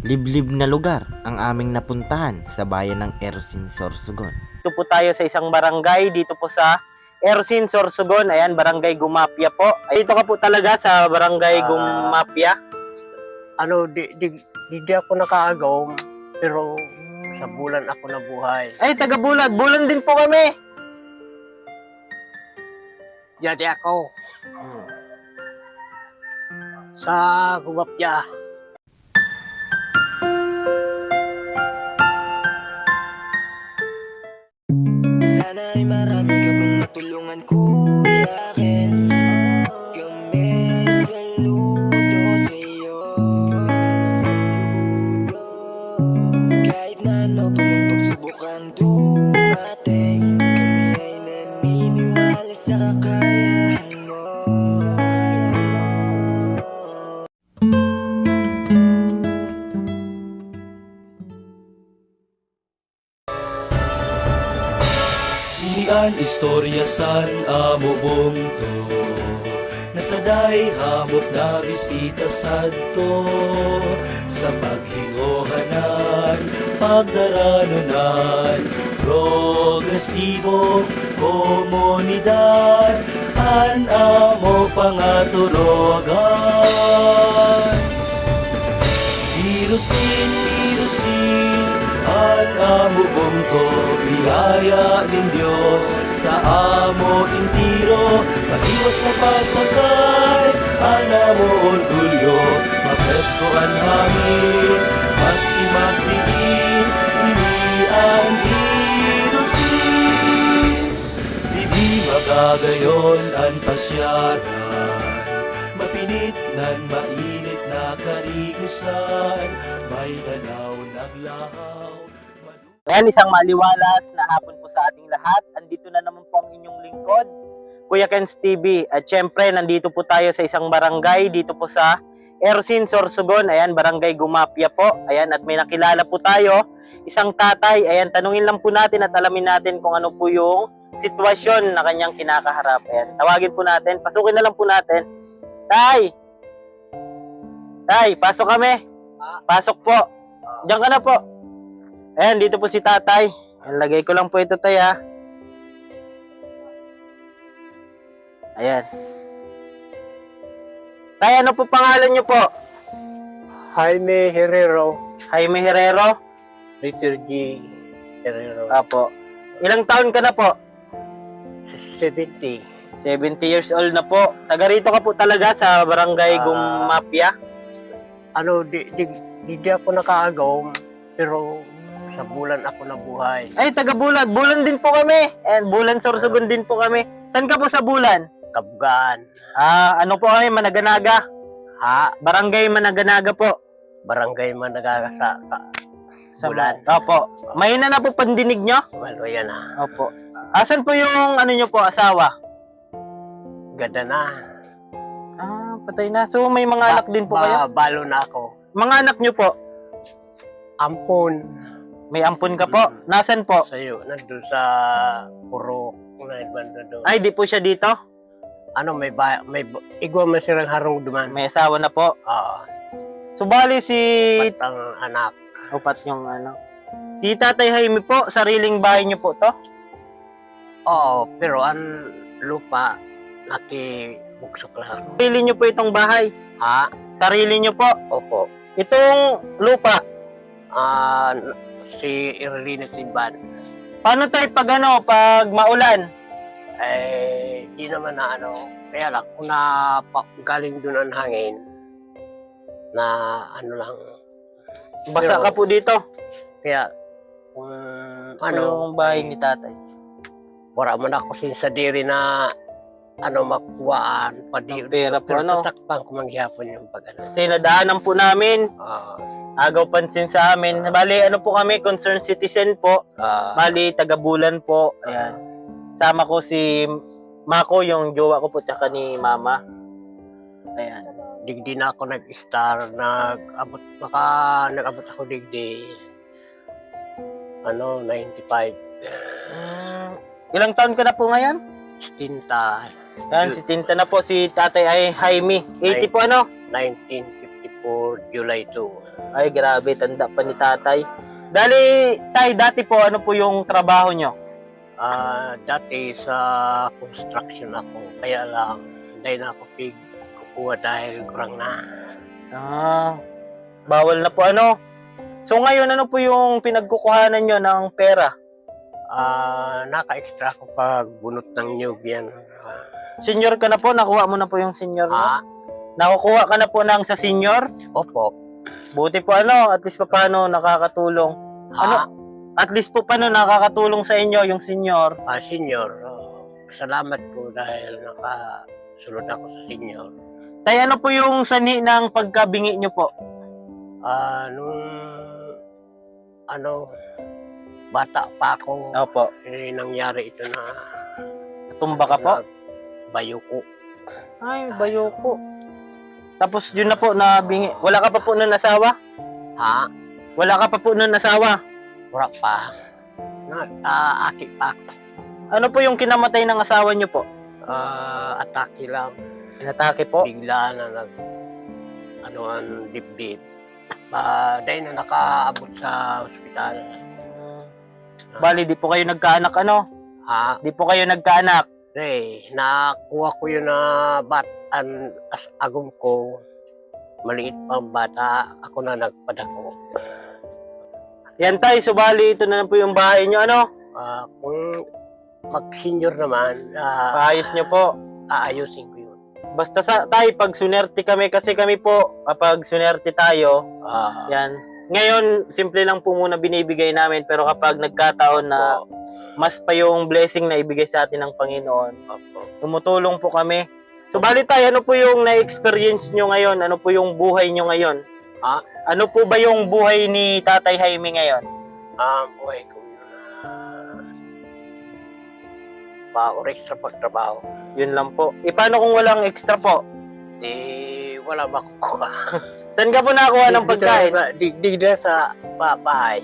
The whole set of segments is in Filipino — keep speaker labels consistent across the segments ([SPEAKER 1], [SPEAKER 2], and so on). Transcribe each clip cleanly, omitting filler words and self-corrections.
[SPEAKER 1] Liblib na lugar ang aming napuntahan sa bayan ng Ersin, Sorsogon.
[SPEAKER 2] Dito po tayo sa isang barangay, dito po sa Ersin, Sorsogon. Ayan, barangay Gumapia po. Ay, dito ka po talaga sa barangay Gumapia.
[SPEAKER 3] Di ako nakaagaw, pero sa bulan ako nabuhay.
[SPEAKER 2] Ay, taga Bulan. Bulan din po kami.
[SPEAKER 3] Yati ako sa Gumapya.
[SPEAKER 4] Sana ay marami ka pang matulungan, Kuya Kens. Kami saludo sa'yo. Kahit na ano pa mang pagsubukan dumating, kami ay naniniwala sa kakayahan mo.
[SPEAKER 5] Ian istorya san amo bungto nasaday hamot na bisita sadto sa paghingohanan pagdaranunan progresibo komunidad an amo pangaturogan Irusin an amo bungto biyaya nin Diyos sa amo intiro pag-iwas na pasakay an amo orgulyo mapresko ang hangin maski magdiin ini ang irusin di magagayon ang pasyaran mapinit nan mainit na karigusan may tanaw naglahaw.
[SPEAKER 2] Ayan, isang maliwalas na hapon po sa ating lahat. Andito na naman po ang inyong lingkod, Kuya Kens TV. At syempre, nandito po tayo sa isang barangay, dito po sa Ersin, Sorsogon. Ayan, barangay Gumapia po. Ayan, at may nakilala po tayo, isang tatay. Ayan, tanungin lang po natin at alamin natin kung ano po yung sitwasyon na kanyang kinakaharap. Ayan, tawagin po natin, pasukin na lang po natin. Tay! Tay, pasok kami. Pasok po. Diyan ka na po. Ayan, dito po si tatay. Ayan, lagay ko lang po ito, tay, ha. Ayan. Tay, ano po pangalan niyo po?
[SPEAKER 3] Jaime Herrero,
[SPEAKER 2] Jaime Herrero?
[SPEAKER 3] Richard G. Herrero,
[SPEAKER 2] Apo. Ilang taon ka na po?
[SPEAKER 3] 70.
[SPEAKER 2] 70 years old na po. Taga rito ka po talaga sa barangay Gumapia?
[SPEAKER 3] Di ako nakaagaw, pero sa bulan ako nabuhay.
[SPEAKER 2] Ay, taga Bulan. Bulan din po kami. And Bulan, Sorsogon din po kami. Saan ka po sa Bulan?
[SPEAKER 3] Kabgan.
[SPEAKER 2] Ano po kami? Managanaga.
[SPEAKER 3] Ha?
[SPEAKER 2] Barangay Managanaga po.
[SPEAKER 3] Barangay Managasa.
[SPEAKER 2] Sa
[SPEAKER 3] Bulan.
[SPEAKER 2] Opo. Mahina na po pandinig nyo?
[SPEAKER 3] Malo yan ha.
[SPEAKER 2] Opo. Asan po yung ano nyo po, asawa?
[SPEAKER 3] Ganda na.
[SPEAKER 2] Patay na. So may mga anak din po kayo?
[SPEAKER 3] Balo na ako.
[SPEAKER 2] Mga anak nyo po?
[SPEAKER 3] Ampon.
[SPEAKER 2] May ampun ka po? Nasaan po?
[SPEAKER 3] Sa'yo, nandun sa Puro. Doon.
[SPEAKER 2] Ay, di po siya dito?
[SPEAKER 3] Igwa man silang harong duman.
[SPEAKER 2] May asawa na po. So bali si...
[SPEAKER 3] Patang anak.
[SPEAKER 2] Upat yung ano. Si Tatay Jaime po, sariling bahay nyo po to?
[SPEAKER 3] Oo, pero ang lupa, nakibuksok lang.
[SPEAKER 2] Sarili nyo po itong bahay?
[SPEAKER 3] Ha?
[SPEAKER 2] Sarili nyo po?
[SPEAKER 3] Opo.
[SPEAKER 2] Itong lupa,
[SPEAKER 3] Si Irlina Simban.
[SPEAKER 2] paano tayo pag maulan?
[SPEAKER 3] Di naman na kaya lang, kung galing dun ang hangin, na lang.
[SPEAKER 2] Basa
[SPEAKER 3] Pero-
[SPEAKER 2] ka po dito?
[SPEAKER 3] Kaya,
[SPEAKER 2] Yung bahay ni tatay.
[SPEAKER 3] wala man ako sa diri na, makuhaan,
[SPEAKER 2] Ang pera po,
[SPEAKER 3] pero
[SPEAKER 2] ano?
[SPEAKER 3] tatakpan ko mangyapon yung pag
[SPEAKER 2] Kasi nadaanan po namin, agaw pansin sa amin. Bali, ano po kami, concerned citizen po. Bali, taga Bulan po. Ayan. Sama ko si Mako, yung jowa ko po, tsaka ni Mama. Ayan.
[SPEAKER 3] digdi na ako nag-star, nag-abot ako digdi, 95.
[SPEAKER 2] Ilang taon ka na po ngayon?
[SPEAKER 3] Tinta,
[SPEAKER 2] Yan, si Tinta na po, si tatay ay Jaime. 80 po ano?
[SPEAKER 3] 1955. for July 2.
[SPEAKER 2] Ay, grabe, tanda pa ni tatay. Dali, tay, dati po, ano po yung trabaho nyo?
[SPEAKER 3] Dati sa construction ako, kaya lang, hindi na ako kukuha dahil kurang na.
[SPEAKER 2] Ah, bawal na po, ano? So ngayon, ano po yung pinagkukuhanan nyo ng pera?
[SPEAKER 3] Naka-extra ako pag bunot ng nyug yan.
[SPEAKER 2] Senior ka na po? Nakuha mo na po yung senior mo?
[SPEAKER 3] Ah,
[SPEAKER 2] Nakukuha ka na po ng sa senior?
[SPEAKER 3] opo.
[SPEAKER 2] Buti po, ano, at least pa paano nakakatulong. Ano? At least po paano nakakatulong sa inyo yung senior?
[SPEAKER 3] Senior, salamat po dahil nakasunod ako sa senior.
[SPEAKER 2] Tay, ano po yung sani ng pagkabingi nyo po?
[SPEAKER 3] Nung bata pa ako,
[SPEAKER 2] Opo.
[SPEAKER 3] nangyari ito na
[SPEAKER 2] Tumba ka po?
[SPEAKER 3] bayo ko.
[SPEAKER 2] Ay, bayo po. Tapos yun na po, nabingi. Wala ka pa po nun asawa? Wala ka pa po nun asawa?
[SPEAKER 3] Wala pa. Aki pa ako.
[SPEAKER 2] Ano po yung kinamatay ng asawa nyo po?
[SPEAKER 3] Atake lang.
[SPEAKER 2] Inatake po?
[SPEAKER 3] Bigla na ang dibdib. Dahil na nakaabot sa ospital.
[SPEAKER 2] Bali, di po kayo nagkaanak, ano? Di po kayo nagkaanak.
[SPEAKER 3] Nakuha ko yun na agong ko. Maliit pa ang bata. Ako na nagpadako.
[SPEAKER 2] Yan tay, subali ito na lang po yung bahay nyo, ano?
[SPEAKER 3] Kung mag-senior naman,
[SPEAKER 2] Paayos nyo po.
[SPEAKER 3] aayusin ko yun.
[SPEAKER 2] Basta tay, pag sunerte kami, kasi kami po, kapag sunerte tayo, yan. Ngayon, simple lang po muna binibigay namin, pero kapag nagkataon na mas pa yung blessing na ibigay sa atin ng Panginoon, tumutulong po kami. Subali tayo, ano po yung na-experience nyo ngayon? Ano po yung buhay nyo ngayon? Ano po ba yung buhay ni Tatay Jaime ngayon?
[SPEAKER 3] Buhay ko yun pa-oras sa pagtrabaho.
[SPEAKER 2] Yun lang po. Paano kung walang extra po?
[SPEAKER 3] Wala makukuha.
[SPEAKER 2] Saan ka po nakakuha ng pagkain?
[SPEAKER 3] Di na sa bahay.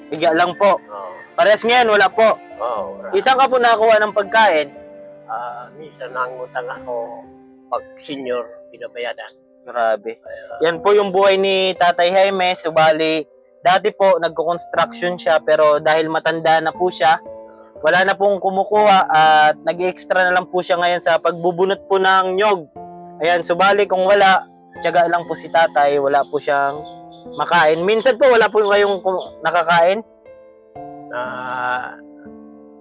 [SPEAKER 2] Biga lang po. Parehas ngayon, wala po.
[SPEAKER 3] Wala.
[SPEAKER 2] Isang ka po nakakuha ng pagkain?
[SPEAKER 3] Minsan nangutang ako pag senior, pinabayadan.
[SPEAKER 2] Grabe. Yan po yung buhay ni Tatay Jaime. Subali, dati po nagko-construction siya, pero dahil matanda na po siya, wala na pong kumukuha at nag-extra na lang po siya ngayon sa pagbubunot po ng nyog. Ayan, subali kung wala, tiyaga lang po si Tatay, wala po siyang makain. Minsan po wala po kayong nakakain?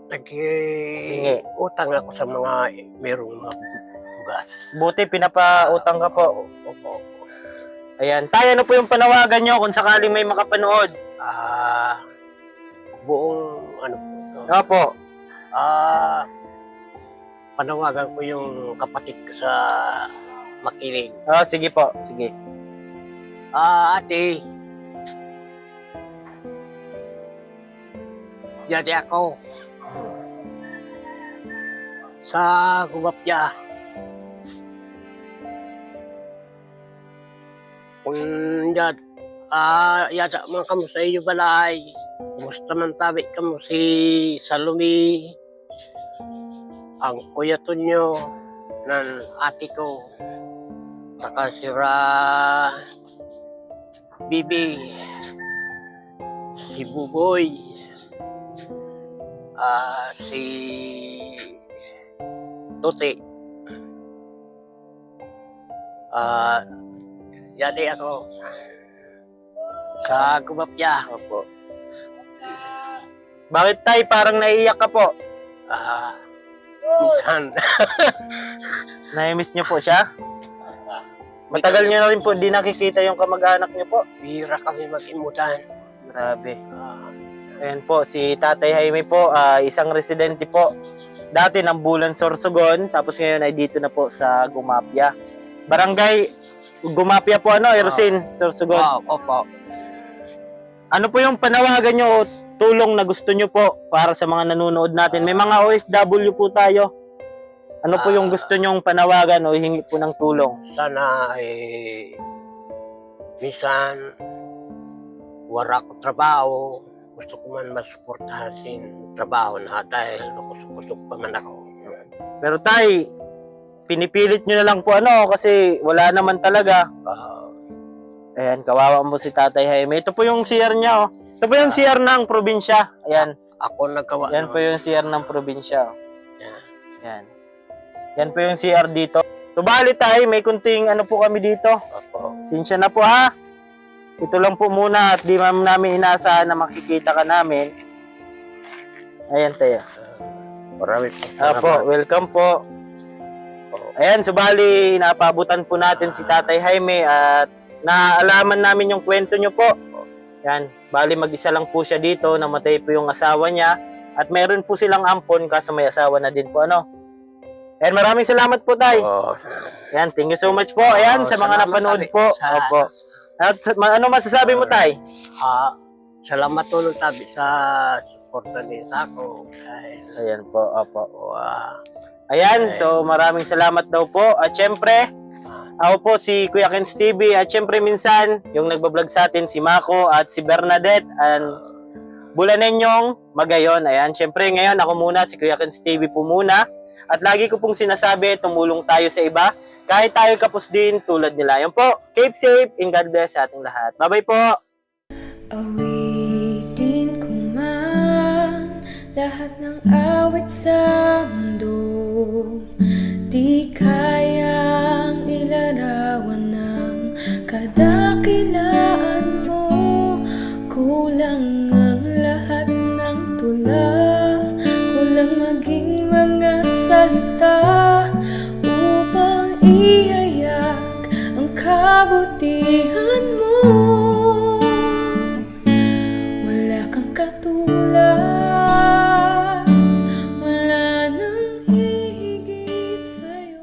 [SPEAKER 3] Nag-utang ako sa mga merong mga bugas.
[SPEAKER 2] Buti pinapautang ka po.
[SPEAKER 3] Opo.
[SPEAKER 2] Ayan, tayo, ano po yung panawagan nyo kung sakaling may makapanood?
[SPEAKER 3] Buong po ito.
[SPEAKER 2] Opo.
[SPEAKER 3] Panawagan ko yung kapatid ko sa Makiling.
[SPEAKER 2] Sige po, sige.
[SPEAKER 3] Ate. Yadi ako. Sa Gumapya. Kung yata mga kamo sa iyo balay. Kumusta man tabi kamo si Salumi. Ang kuya Tonyo ng ate ko. Saka sira Bibi. Si Buboy. Si Tuti. Yadi ako sa Gumapya.
[SPEAKER 2] Opo. Bakit tay, parang naiiyak ka po?
[SPEAKER 3] Minsan.
[SPEAKER 2] Nai-miss niyo po siya? Matagal niyo na rin po di nakikita yung kamag-anak niyo po?
[SPEAKER 3] Bira kami mag-imutan.
[SPEAKER 2] Grabe. Ayan po, si Tatay Jaime po, isang residente po. Dati ng Bulan, Sorsogon, tapos ngayon ay dito na po sa Gumapya. Barangay Gumapya po, Erosin, Sorsogon.
[SPEAKER 3] Opo.
[SPEAKER 2] Ano po yung panawagan nyo o tulong na gusto nyo po para sa mga nanonood natin? May mga OFW po tayo. Ano po yung gusto nyong panawagan o hingi po ng tulong?
[SPEAKER 3] Sana minsan wala ko trabaho. Gusto ko man masuportahan sin trabaho na dahil kusok-kusok pa man ako.
[SPEAKER 2] Pero tay, pinipilit nyo na lang po kasi wala naman talaga. Ayan, kawawa mo si Tatay Jaime. Ito po yung CR niya, oh. Ito po yung CR ng probinsya. Ayan.
[SPEAKER 3] Ako nagawa.
[SPEAKER 2] Yan po yung CR ng probinsya, oh.
[SPEAKER 3] Yan.
[SPEAKER 2] Yan. Yan po yung CR dito. Subali tayo, may kunting ano po kami dito.
[SPEAKER 3] Opo.
[SPEAKER 2] Sinsya na po ha. Ito lang po muna at di namin inaasahan na makikita ka namin. Ayan tayo.
[SPEAKER 3] Maraming
[SPEAKER 2] Apo, welcome po. Ayan, subali, napaabutan po natin si Tatay Jaime at naalaman namin yung kwento nyo po. Yan, bali mag-isa lang po siya dito, namatay po yung asawa niya at meron po silang ampon kaso may asawa na din po, ano. Ayan, maraming salamat po, Tay.
[SPEAKER 3] Oh,
[SPEAKER 2] Ayan, thank you so much po. Ayan, sa mga
[SPEAKER 3] salamat,
[SPEAKER 2] napanood
[SPEAKER 3] Tay.
[SPEAKER 2] po.
[SPEAKER 3] Sa-
[SPEAKER 2] Opo. At ano masasabi mo, Tay?
[SPEAKER 3] salamat tulong tabi sa suporta din sa ako.
[SPEAKER 2] Ayan po, opo.
[SPEAKER 3] Ayan.
[SPEAKER 2] Ayan, so maraming salamat daw po. At syempre, ako po si Kuya Ken's TV. At syempre minsan, yung nagbablog sa atin, si Mako at si Bernadette. And Bulanenyong Magayon. Ayan, syempre ngayon ako muna, si Kuya Ken's TV po muna. At lagi ko pong sinasabi, tumulong tayo sa iba. Kahit tayo kapos din tulad nila. Yan po, keep safe and God bless sa ating lahat. Bye-bye po!
[SPEAKER 6] Awitin ko man lahat ng awit sa mundo, di kayang ilarawan ng kadakilaan mo. Kulang ang lahat ng tula, kulang maging mga salita upang ihayak ang kabutihan mo. Wala kang katulad, wala nang hihigit sa'yo.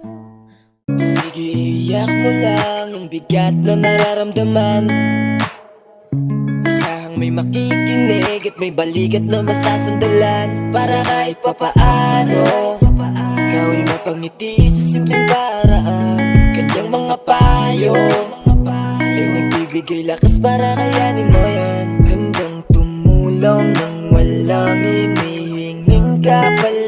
[SPEAKER 4] Sige, iyak mo lang ang bigat na nararamdaman. Asahang may makikinig at may balikat na masasandalan. Para kahit papaano ikaw ay mapangiti sa simpleng paraan. Kanyang mga payo ay nagbibigay lakas para kayanin mo yan. Handang tumulong nang walang hinihinging kapalit.